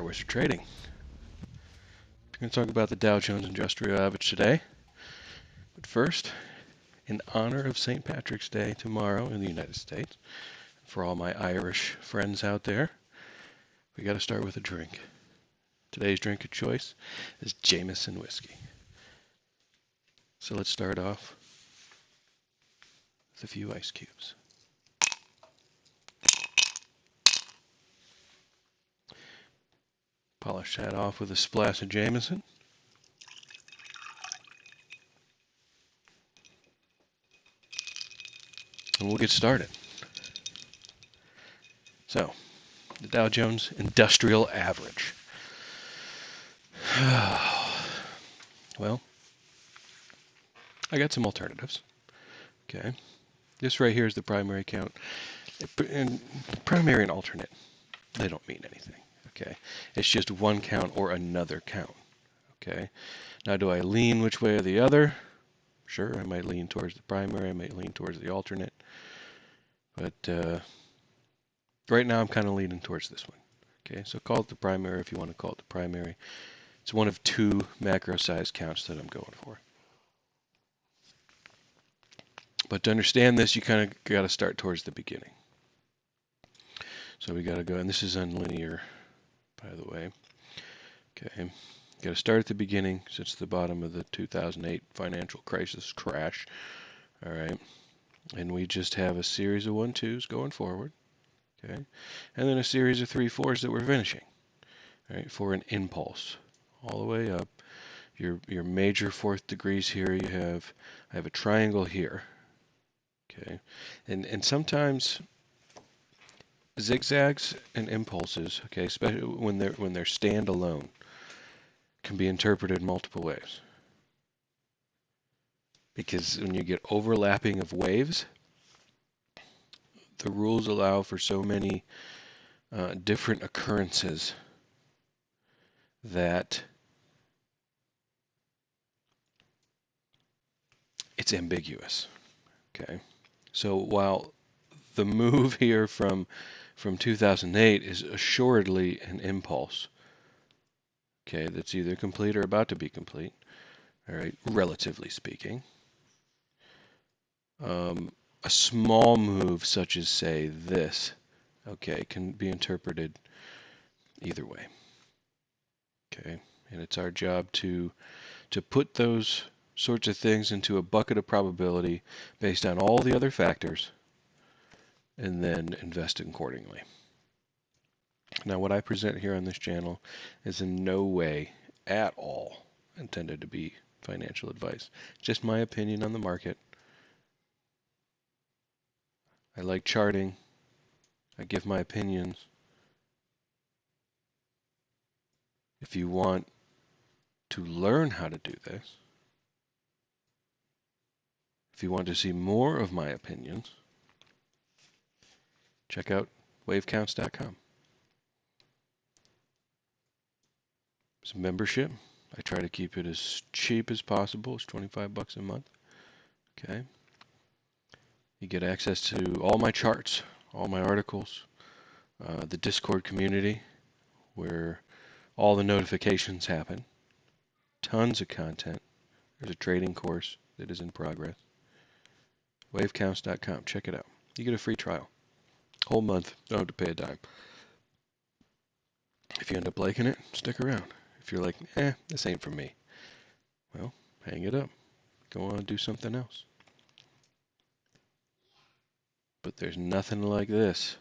hours of trading. We're going to talk about the Dow Jones Industrial Average today. But first, in honor of St. Patrick's Day tomorrow in the United States, for all my Irish friends out there, we got to start with a drink. Today's drink of choice is Jameson whiskey. So let's start off with a few ice cubes. Polish that off with a splash of Jameson. And we'll get started. So, the Dow Jones Industrial Average. Well, I got some alternatives. Okay. This right here is the primary count. And primary and alternate, they don't mean anything. Okay. It's just one count or another count. Okay. Now, do I lean which way or the other? Sure, I might lean towards the primary, I might lean towards the alternate. But right now I'm kind of leaning towards this one. Okay, so call it the primary if you want to call it the primary. It's one of two macro size counts that I'm going for. But to understand this, you kind of got to start towards the beginning. So we got to go, and this is unlinear, by the way. Okay, got to start at the beginning since the bottom of the 2008 financial crisis crash. All right, and we just have a series of 1-2s going forward. Okay, and then a series of 3-4s that we're finishing. All right, for an impulse all the way up. Your major fourth degrees here. I have a triangle here. Okay, and sometimes zigzags and impulses, okay, especially when they're standalone, can be interpreted multiple ways. Because when you get overlapping of waves, the rules allow for so many different occurrences that it's ambiguous. Okay, so while the move here from 2008 is assuredly an impulse, okay, that's either complete or about to be complete, all right, relatively speaking. A small move such as, say, this, okay, can be interpreted either way, okay, and it's our job to put those sorts of things into a bucket of probability based on all the other factors and then invest accordingly. Now, what I present here on this channel is in no way at all intended to be financial advice. It's just my opinion on the market. I like charting. I give my opinions. If you want to learn how to do this, if you want to see more of my opinions, check out wavecounts.com. It's a membership. I try to keep it as cheap as possible. It's $25 a month. Okay. You get access to all my charts, all my articles, the Discord community where all the notifications happen. Tons of content. There's a trading course that is in progress. Wavecounts.com. Check it out. You get a free trial. Whole month. Don't have to pay a dime. If you end up liking it, stick around. If you're like, this ain't for me, well, hang it up. Go on and do something else. But there's nothing like this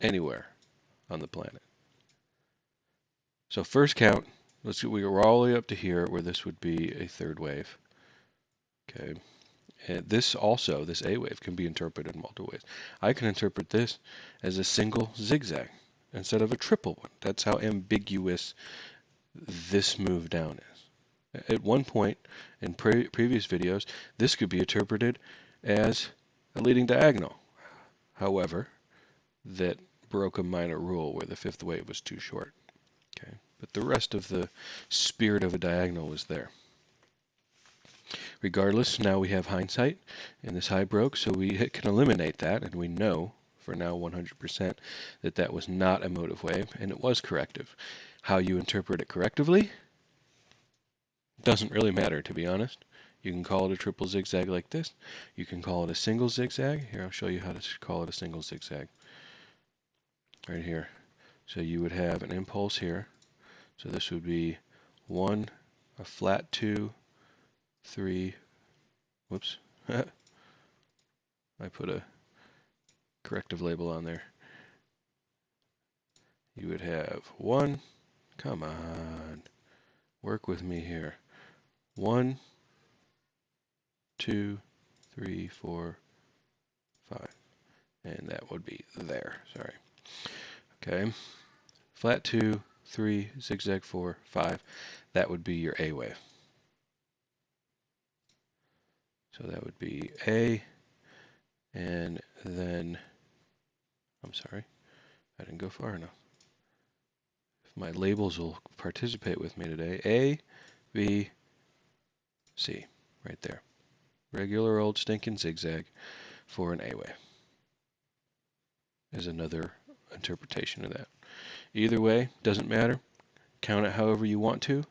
anywhere on the planet. So first count, let's see, we were all the way up to here where this would be a third wave. Okay. And this also, this A wave, can be interpreted in multiple ways. I can interpret this as a single zigzag instead of a triple one. That's how ambiguous this move down is. At one point in previous videos, this could be interpreted as a leading diagonal. However, that broke a minor rule where the fifth wave was too short. Okay, but the rest of the spirit of a diagonal was there. Regardless, now we have hindsight, and this high broke, so we can eliminate that, and we know for now 100% that that was not a motive wave and it was corrective. How you interpret it correctively doesn't really matter, to be honest. You can call it a triple zigzag like this. You can call it a single zigzag. Here, I'll show you how to call it a single zigzag. Right here. So you would have an impulse here. So this would be 1, a flat 2, 3, whoops. I put a corrective label on there. You would have 1, come on, work with me here. 1, 2, 3, 4, 5. And that would be there, sorry. Okay, flat 2, 3, zigzag 4, 5. That would be your A wave. So that would be A, and then, I'm sorry, I didn't go far enough. If my labels will participate with me today, A, B, C, right there. Regular old stinking zigzag for an A wave is another interpretation of that. Either way, doesn't matter. Count it however you want to.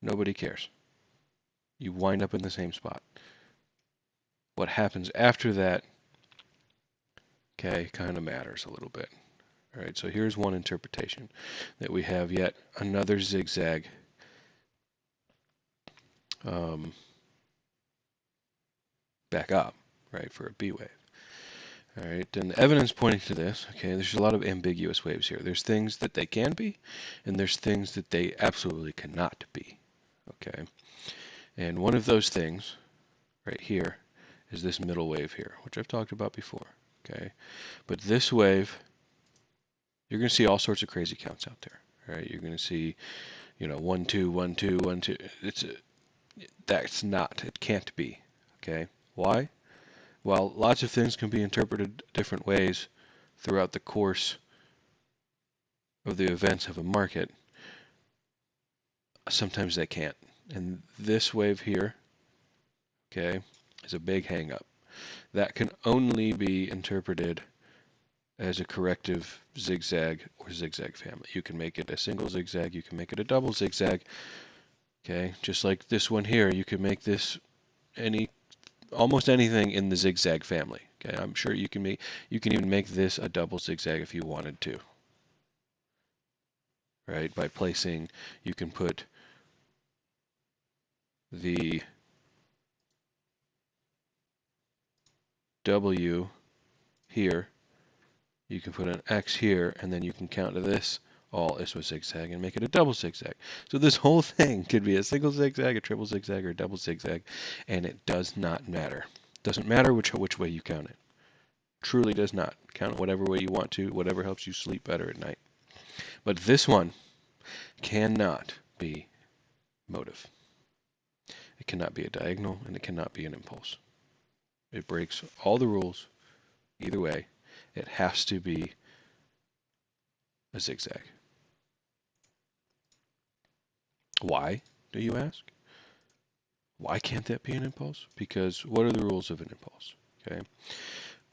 Nobody cares. You wind up in the same spot. What happens after that, okay, kind of matters a little bit. All right, so here's one interpretation that we have yet another zigzag back up, right, for a B wave. All right, and the evidence pointing to this, okay, there's a lot of ambiguous waves here. There's things that they can be, and there's things that they absolutely cannot be, okay? And one of those things right here is this middle wave here, which I've talked about before, okay? But this wave, you're going to see all sorts of crazy counts out there, right? You're going to see, 1, 2, 1, 2, 1, 2. That's not, it can't be, okay? Why? Well, lots of things can be interpreted different ways throughout the course of the events of a market. Sometimes they can't. And this wave here, okay, is a big hang up. That can only be interpreted as a corrective zigzag or zigzag family. You can make it a single zigzag, you can make it a double zigzag, okay? Just like this one here, you can make this almost anything in the zigzag family, okay? I'm sure you can even make this a double zigzag if you wanted to, right? By placing, you can put the W here, you can put an X here, and then you can count to this all as a zigzag and make it a double zigzag. So this whole thing could be a single zigzag, a triple zigzag, or a double zigzag, and it does not matter. Doesn't matter which way you count it. Truly does not. Count it whatever way you want to, whatever helps you sleep better at night. But this one cannot be motive. It cannot be a diagonal, and it cannot be an impulse. It breaks all the rules either way. It has to be a zigzag. Why, do you ask? Why can't that be an impulse? Because what are the rules of an impulse? Okay.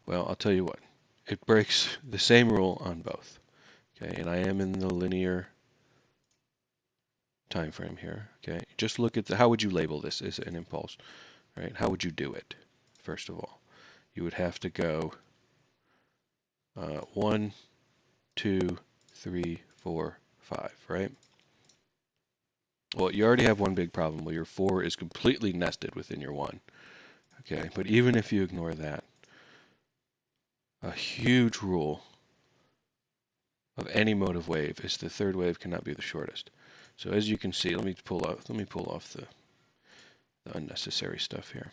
Well, I'll tell you what. It breaks the same rule on both. Okay, and I am in the linear time frame here. Okay, just look at how would you label this as an impulse, right? How would you do it? First of all, you would have to go 1, 2, 3, 4, 5, right? Well, you already have one big problem. Well, your 4 is completely nested within your 1. Okay, but even if you ignore that, a huge rule of any motive wave is the third wave cannot be the shortest. So as you can see, let me pull off the unnecessary stuff here.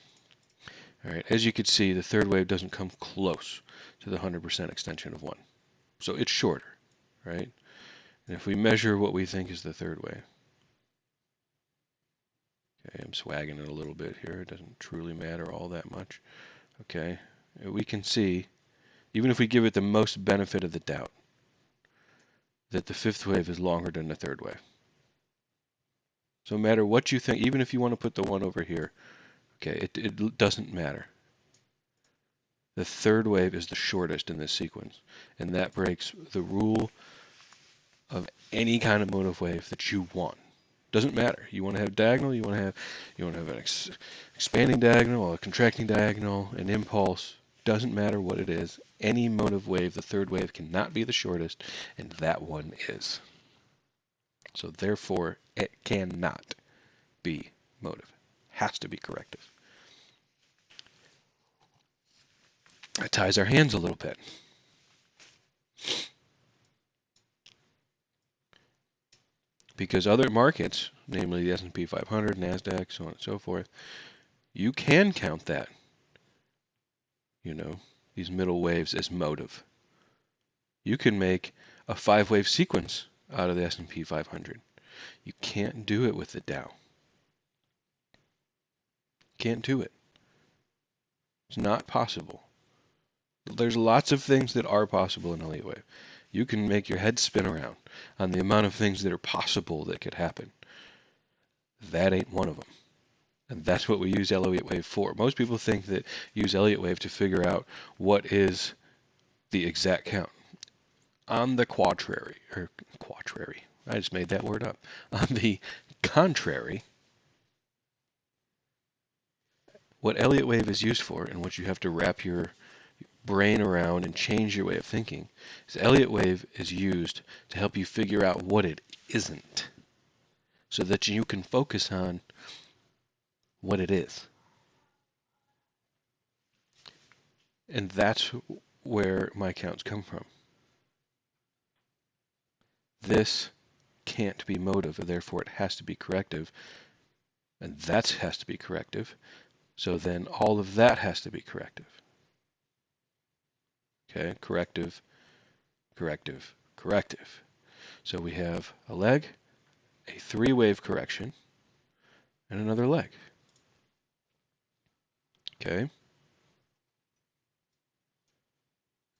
All right, as you can see, the third wave doesn't come close to the 100% extension of 1. So it's shorter, right? And if we measure what we think is the third wave, okay, I'm swagging it a little bit here. It doesn't truly matter all that much. Okay, we can see, even if we give it the most benefit of the doubt, that the fifth wave is longer than the third wave. So no matter what you think, even if you want to put the 1 over here, okay, it doesn't matter. The third wave is the shortest in this sequence, and that breaks the rule of any kind of motive wave that you want. Doesn't matter. You want to have diagonal, you want to have an expanding diagonal, a contracting diagonal, an impulse. Doesn't matter what it is. Any motive wave, the third wave cannot be the shortest, and that one is. So therefore, it cannot be motive. Has to be corrective. That ties our hands a little bit. Because other markets, namely the S&P 500, NASDAQ, so on and so forth, you can count that, these middle waves as motive. You can make a 5-wave sequence out of the S&P 500. You can't do it with the Dow. Can't do it. It's not possible. There's lots of things that are possible in Elliott wave. You can make your head spin around on the amount of things that are possible that could happen. That ain't one of them. And that's what we use Elliott wave for. Most people think that use Elliott wave to figure out what is the exact count. On the contrary, I just made that word up. On the contrary, what Elliott wave is used for, and what you have to wrap your brain around and change your way of thinking, is Elliott wave is used to help you figure out what it isn't, so that you can focus on what it is. And that's where my counts come from. This can't be motive, therefore it has to be corrective, and that has to be corrective. So then all of that has to be corrective. Okay, corrective, corrective, corrective. So we have a leg, a 3-wave correction, and another leg. Okay,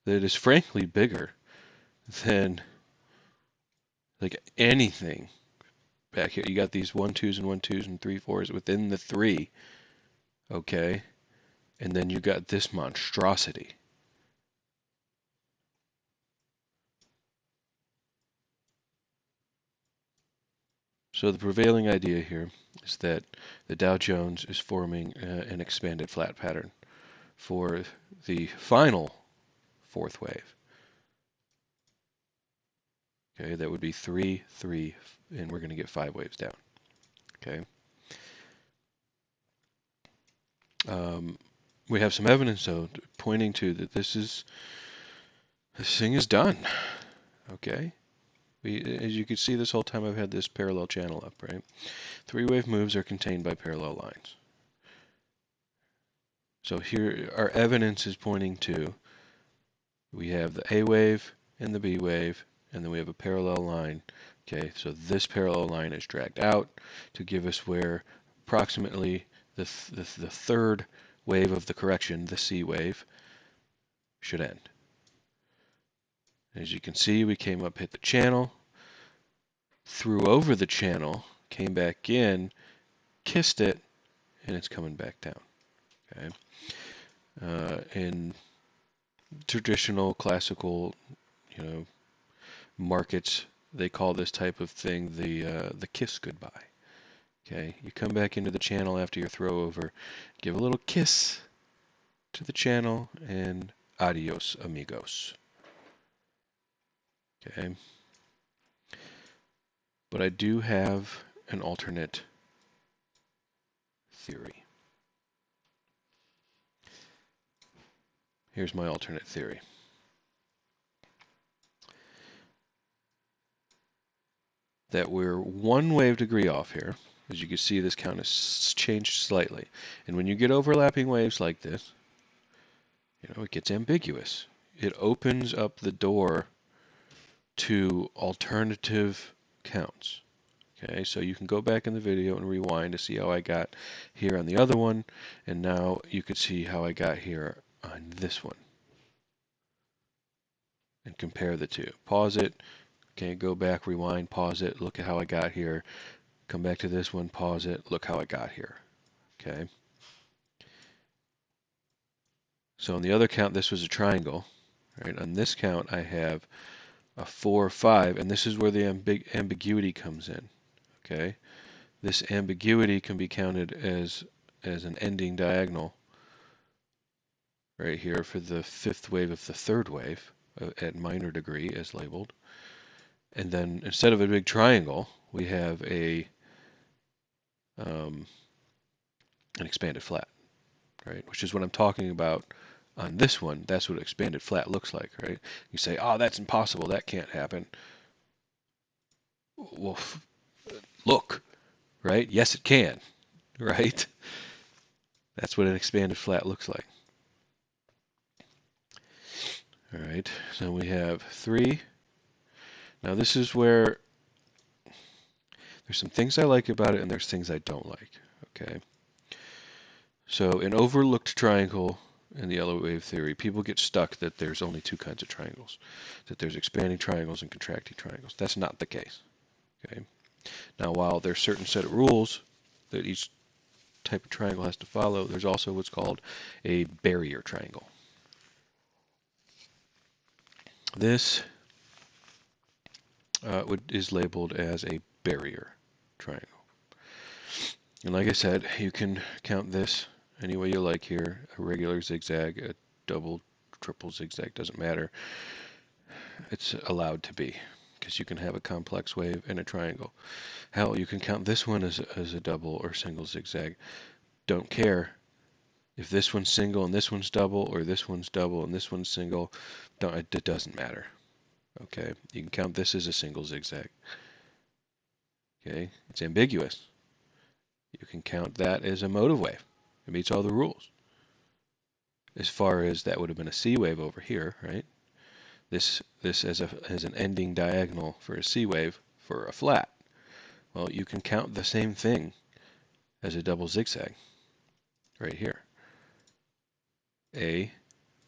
that is frankly bigger than like anything back here. You got these 1-2s and 1-2s and 3-4s within the 3. Okay, and then you got this monstrosity. So the prevailing idea here is that the Dow Jones is forming an expanded flat pattern for the final 4th wave. Okay, that would be 3, 3, and we're going to get 5 waves down. Okay. We have some evidence, though, pointing to that this thing is done. Okay. As you can see, this whole time I've had this parallel channel up, right? 3-wave moves are contained by parallel lines. So here, our evidence is pointing to, we have the A wave and the B wave, and then we have a parallel line. Okay, so this parallel line is dragged out to give us where approximately the third wave of the correction, the C wave, should end. As you can see, we came up, hit the channel, threw over the channel, came back in, kissed it, and it's coming back down. Okay. In traditional classical, markets, they call this type of thing the kiss goodbye. Okay, you come back into the channel after your throw over, give a little kiss to the channel, and adios, amigos. Okay, but I do have an alternate theory. Here's my alternate theory. That we're 1 wave degree off here. As you can see, this count has changed slightly. And when you get overlapping waves like this, it gets ambiguous. It opens up the door to alternative counts. Okay, so you can go back in the video and rewind to see how I got here on the other one, and now you can see how I got here on this one. And compare the two. Pause it, okay, go back, rewind, pause it, look at how I got here. Come back to this one, pause it, look how I got here. Okay. So on the other count, this was a triangle. Right? On this count, I have a 4, 5, and this is where the ambiguity comes in. Okay, this ambiguity can be counted as an ending diagonal right here for the fifth wave of the third wave at minor degree as labeled. And then instead of a big triangle, we have an expanded flat, right? Which is what I'm talking about on this one. That's what expanded flat looks like, right? You say, oh, that's impossible. That can't happen. Well, look, right? Yes, it can, right? That's what an expanded flat looks like. All right, so we have 3. Now this is where there's some things I like about it and there's things I don't like, okay? So an overlooked triangle in the yellow wave theory, people get stuck that there's only 2 kinds of triangles, that there's expanding triangles and contracting triangles. That's not the case, okay? Now while there's a certain set of rules that each type of triangle has to follow, there's also what's called a barrier triangle. This is labeled as a barrier triangle. And like I said, you can count this any way you like here. A regular zigzag, a double, triple zigzag, doesn't matter. It's allowed to be because you can have a complex wave and a triangle. Hell, you can count this one as a double or single zigzag. Don't care if this one's single and this one's double, or this one's double and this one's single. It doesn't matter. Okay, you can count this as a single zigzag. Okay, it's ambiguous. You can count that as a motive wave. It meets all the rules. As far as that would have been a C wave over here, right? This as an ending diagonal for a C wave for a flat. Well, you can count the same thing as a double zigzag right here. A,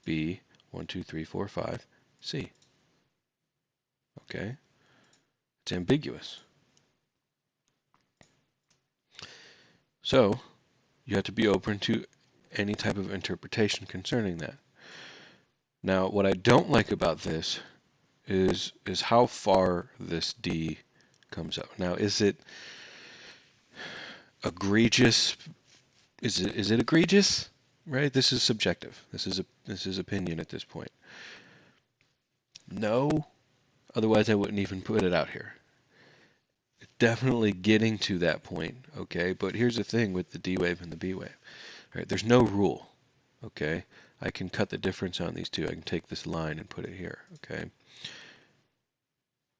B, 1, 2, 3, 4, 5, C. Okay? It's ambiguous. So, you have to be open to any type of interpretation concerning that. Now, what I don't like about this is how far this D comes up. Now, is it egregious? Is it egregious? Right? This is subjective. This is opinion at this point. No, otherwise I wouldn't even put it out here. Definitely getting to that point, okay? But here's the thing with the D wave and the B wave. Right? There's no rule, okay? I can cut the difference on these two. I can take this line and put it here, okay?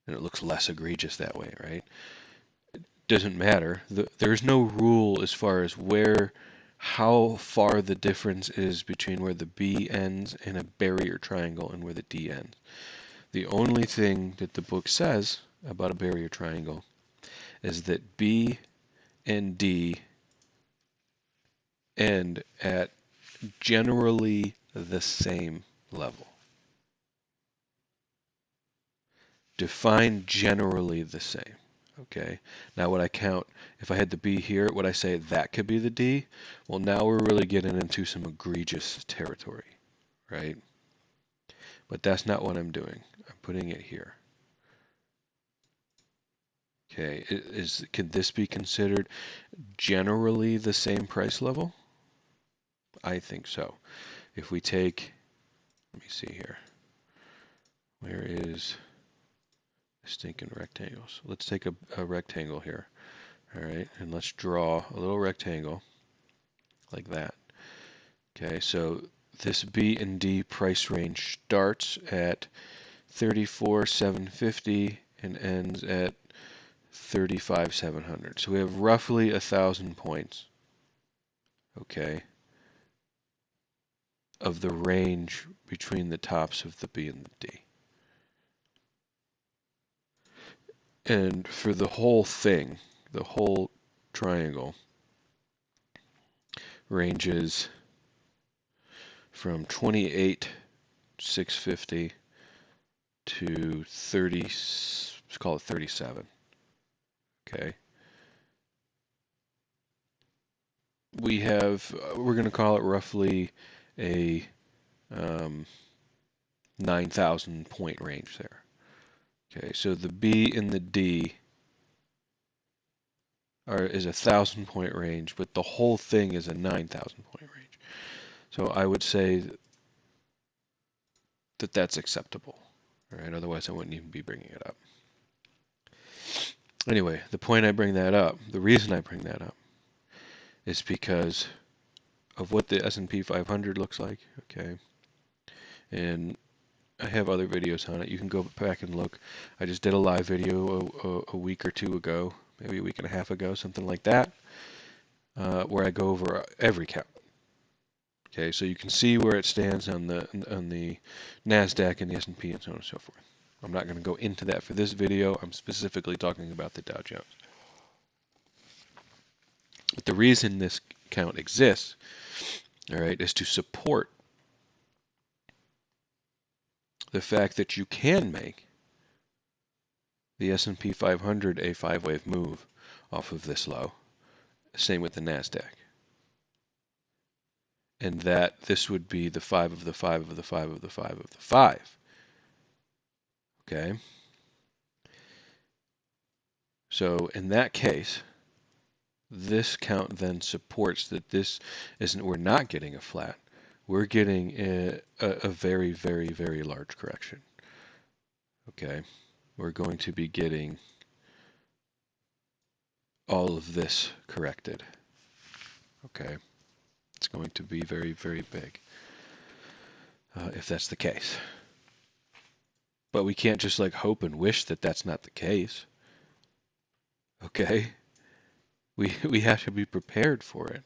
And it looks less egregious that way, right? Doesn't matter. There's no rule as far as how far the difference is between where the B ends in a barrier triangle and where the D ends. The only thing that the book says about a barrier triangle is that B and D end at generally the same level. Define generally the same. Okay. Now when I count, if I had the B here, would I say that could be the D? Well, now we're really getting into some egregious territory, right? But that's not what I'm doing. I'm putting it here. Okay, could this be considered generally the same price level? I think so. If we take, let me see here. Where is stinking rectangles? Let's take a rectangle here. All right, and let's draw a little rectangle like that. Okay, so this B and D price range starts at 34,750 and ends at 35,700. So we have roughly 1,000 points, okay, of the range between the tops of the B and the D. And for the whole thing, the whole triangle ranges from 28,650 to 30, let's call it 37. Okay. We're going to call it roughly a um, 9,000 point range there. Okay, so the B and the D is a 1,000 point range, but the whole thing is a 9,000 point range. So I would say that that's acceptable. All right, otherwise I wouldn't even be bringing it up. Anyway, the point I bring that up, the reason I bring that up, is because of what the S&P 500 looks like. Okay, and I have other videos on it. You can go back and look. I just did a live video a week or two ago, maybe a week and a half ago, something like that, where I go over every count. Okay, so you can see where it stands on the Nasdaq and the S&P and so on and so forth. I'm not going to go into that for this video. I'm specifically talking about the Dow Jones. But the reason this count exists, all right, is to support the fact that you can make the S&P 500 a five-wave move off of this low. Same with the Nasdaq. And that this would be the 5 of the 5 of the 5 of the 5 of the 5. Okay? So in that case, this count then supports that this isn't, we're not getting a flat. We're getting a very, very, very large correction. Okay? We're going to be getting all of this corrected. Okay? It's going to be very, very big if that's the case. But we can't just like hope and wish that that's not the case. Okay? We have to be prepared for it.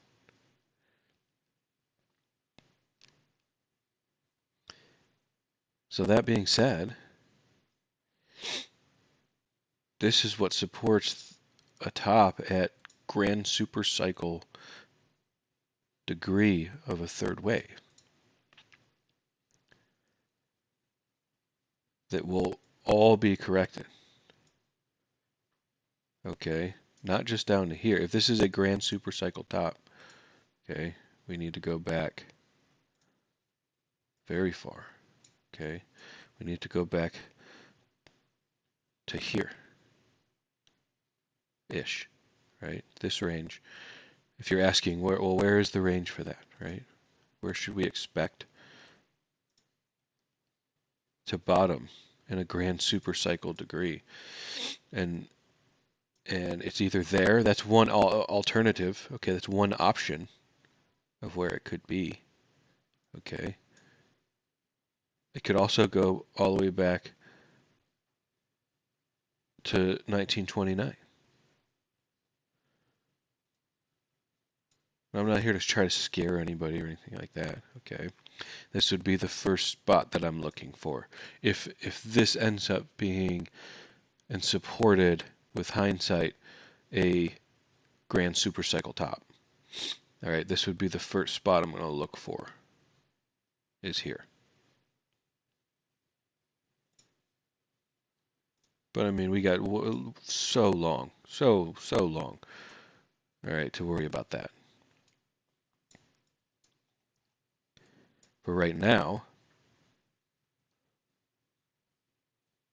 So that being said, this is what supports a top at grand supercycle degree of a third wave that will all be corrected. Okay, not just down to here. If this is a grand supercycle top, okay, we need to go back very far. Okay, we need to go back to here ish, right? This range. If you're asking where is the range for that, right? Where should we expect to bottom in a grand supercycle degree? And it's either there, that's one alternative, okay, that's one option of where it could be, okay. It could also go all the way back to 1929. I'm not here to try to scare anybody or anything like that, okay. This would be the first spot that I'm looking for. If this ends up being and supported with hindsight a grand supercycle top, all right, this would be the first spot I'm going to look for, is here. But I mean, we got so long, so long, all right, to worry about that. But right now,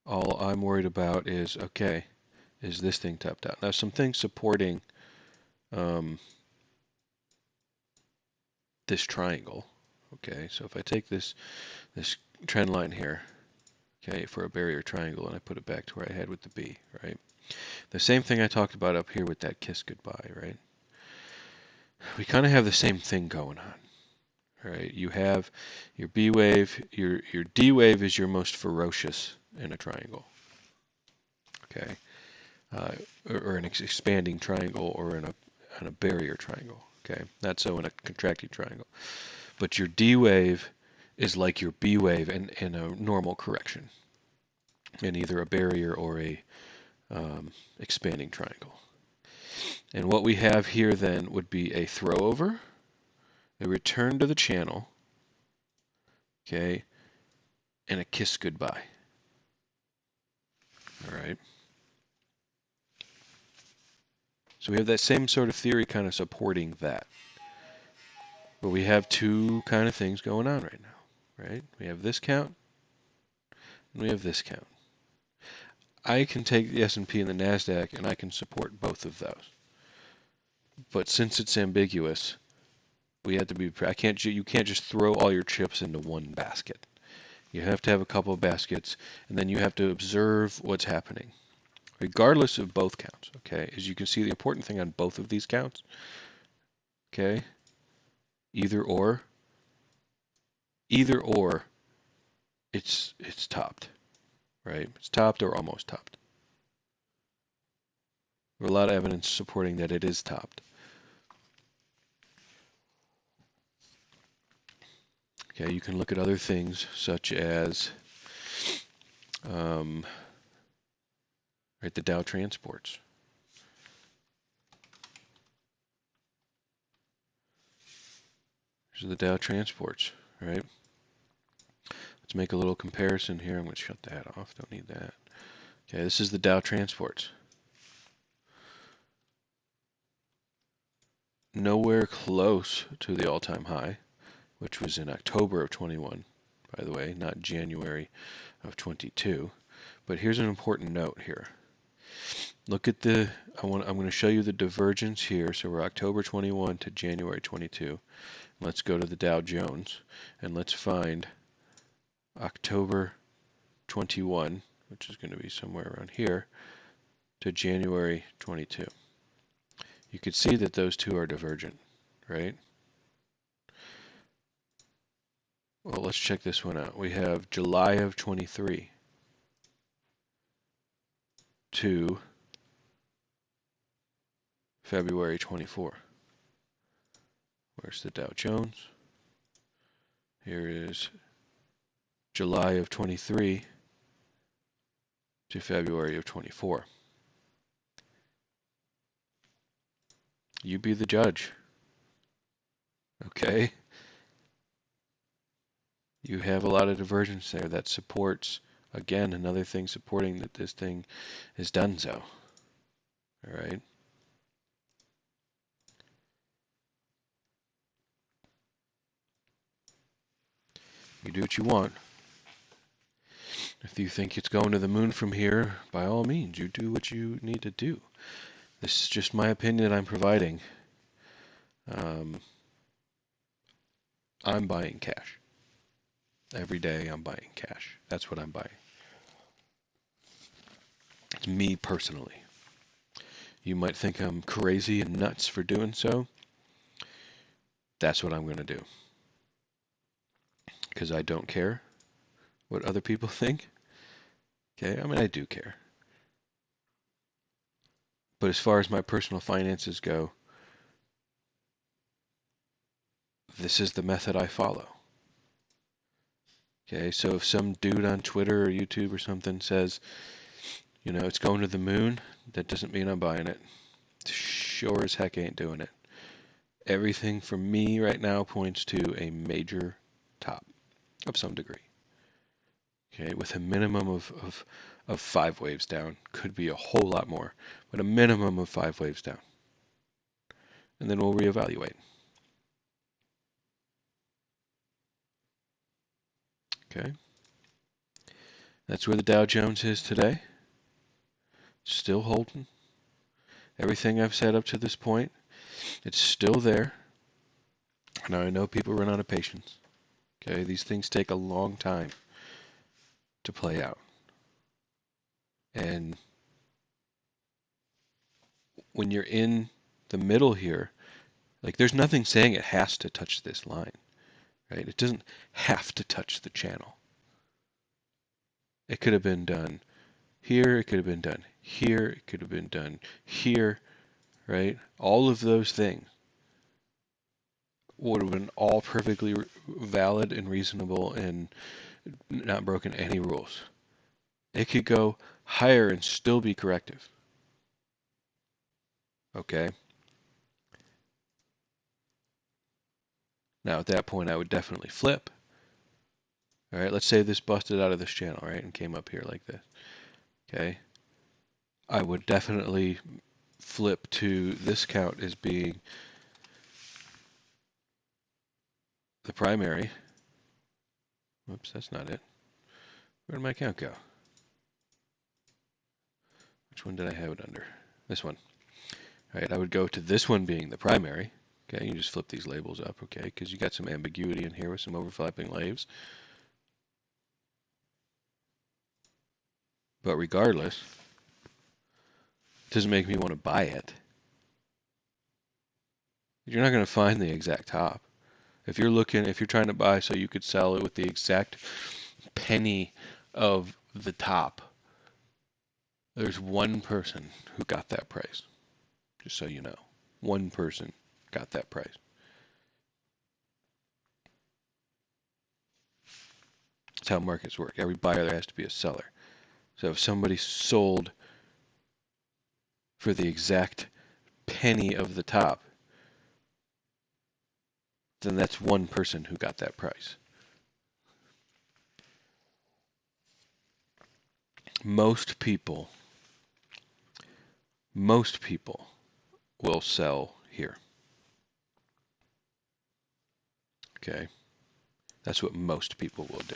all I'm worried about is, okay, is this thing tapped out? Now, some things supporting this triangle, okay, so if I take this trend line here, okay, for a barrier triangle, and I put it back to where I had with the B, right? The same thing I talked about up here with that kiss goodbye, right? We kind of have the same thing going on. Right, you have your B wave, your D wave is your most ferocious in a triangle, okay, or an expanding triangle, or in a barrier triangle, okay, not so in a contracting triangle. But your D wave is like your B wave in a normal correction, in either a barrier or a expanding triangle. And what we have here then would be a throw over, a return to the channel, okay, and a kiss goodbye. All right. So we have that same sort of theory kind of supporting that. But we have two kind of things going on right now. right? We have this count and we have this count. I can take the S&P and the NASDAQ and I can support both of those. But since it's ambiguous, we have to be, you can't just throw all your chips into one basket. You have to have a couple of baskets, and then you have to observe what's happening, regardless of both counts, okay? As you can see, the important thing on both of these counts, okay, either or, it's topped, right? It's topped or almost topped. There's a lot of evidence supporting that it is topped. Okay, you can look at other things such as right, the Dow transports. Here's the Dow transports, right? Let's make a little comparison here. I'm going to shut that off. Don't need that. Okay, this is the Dow transports. Nowhere close to the all-time high, which was in October of 21, by the way, not January of 22. But here's an important note here. Look at I'm going to show you the divergence here. So we're October 21 to January 22. Let's go to the Dow Jones and let's find October 21, which is going to be somewhere around here, to January 22. You could see that those two are divergent, right? Well, let's check this one out. We have July of 23 to February 24. Where's the Dow Jones? Here is July of 23 to February of 24. You be the judge. Okay? You have a lot of divergence there that supports, again, another thing supporting that this thing is done so. All right? You do what you want. If you think it's going to the moon from here, by all means, you do what you need to do. This is just my opinion I'm providing. I'm buying cash. Every day I'm buying cash. That's what I'm buying. It's me personally. You might think I'm crazy and nuts for doing so. That's what I'm going to do. Because I don't care what other people think. Okay, I mean, I do care. But as far as my personal finances go, this is the method I follow. Okay, so if some dude on Twitter or YouTube or something says, you know, it's going to the moon, that doesn't mean I'm buying it. Sure as heck ain't doing it. Everything from me right now points to a major top of some degree. Okay, with a minimum of 5 waves down. Could be a whole lot more, but a minimum of 5 waves down. And then we'll reevaluate. Okay. That's where the Dow Jones is today. Still holding. Everything I've said up to this point, it's still there. Now I know people run out of patience. Okay, these things take a long time to play out. And when you're in the middle here, like there's nothing saying it has to touch this line, right? It doesn't have to touch the channel. It could have been done here, it could have been done here, it could have been done here, right? All of those things would have been all perfectly valid and reasonable and not broken any rules. It could go higher and still be corrective. Okay? Now at that point I would definitely flip. All right, let's say this busted out of this channel, right, and came up here like this. Okay? I would definitely flip to this count as being the primary. Whoops, that's not it. Where did my account go? Which one did I have it under? This one. All right, I would go to this one being the primary. Okay, you just flip these labels up, okay, because you got some ambiguity in here with some overlapping labels. But regardless, it doesn't make me want to buy it. You're not going to find the exact top. If you're trying to buy so you could sell it with the exact penny of the top, there's one person who got that price. Just so you know, one person got that price. That's how markets work. Every buyer there has to be a seller. So if somebody sold for the exact penny of the top, then that's one person who got that price. Most people will sell here. Okay? That's what most people will do.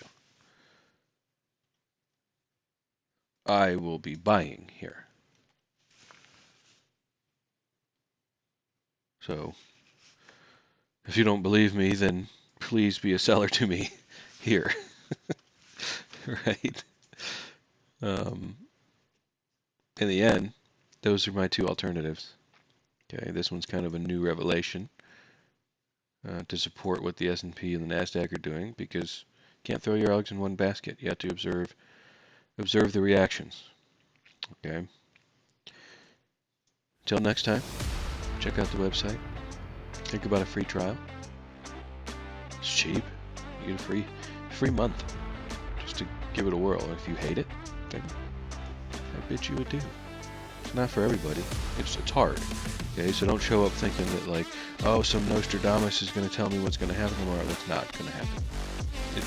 I will be buying here. So if you don't believe me, then please be a seller to me here. Right? In the end, those are my two alternatives. Okay, this one's kind of a new revelation to support what the S&P and the Nasdaq are doing, because you can't throw your eggs in one basket. You have to observe the reactions. Okay. Until next time, check out the website. Think about a free trial. It's cheap. You get a free month just to give it a whirl. And if you hate it, then I bet you would do. It's not for everybody. It's hard. Okay, so don't show up thinking that like, oh, some Nostradamus is going to tell me what's going to happen tomorrow. That's not going to happen. It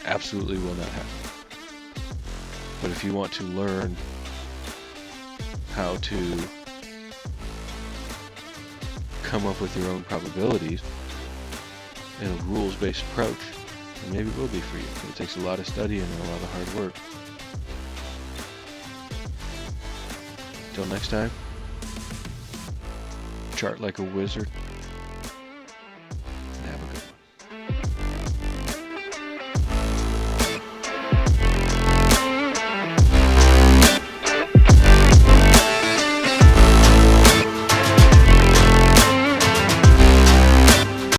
absolutely will not happen. But if you want to learn how to come up with your own probabilities in a rules-based approach, then maybe it will be for you. But it takes a lot of study and a lot of hard work. Until next time, chart like a wizard.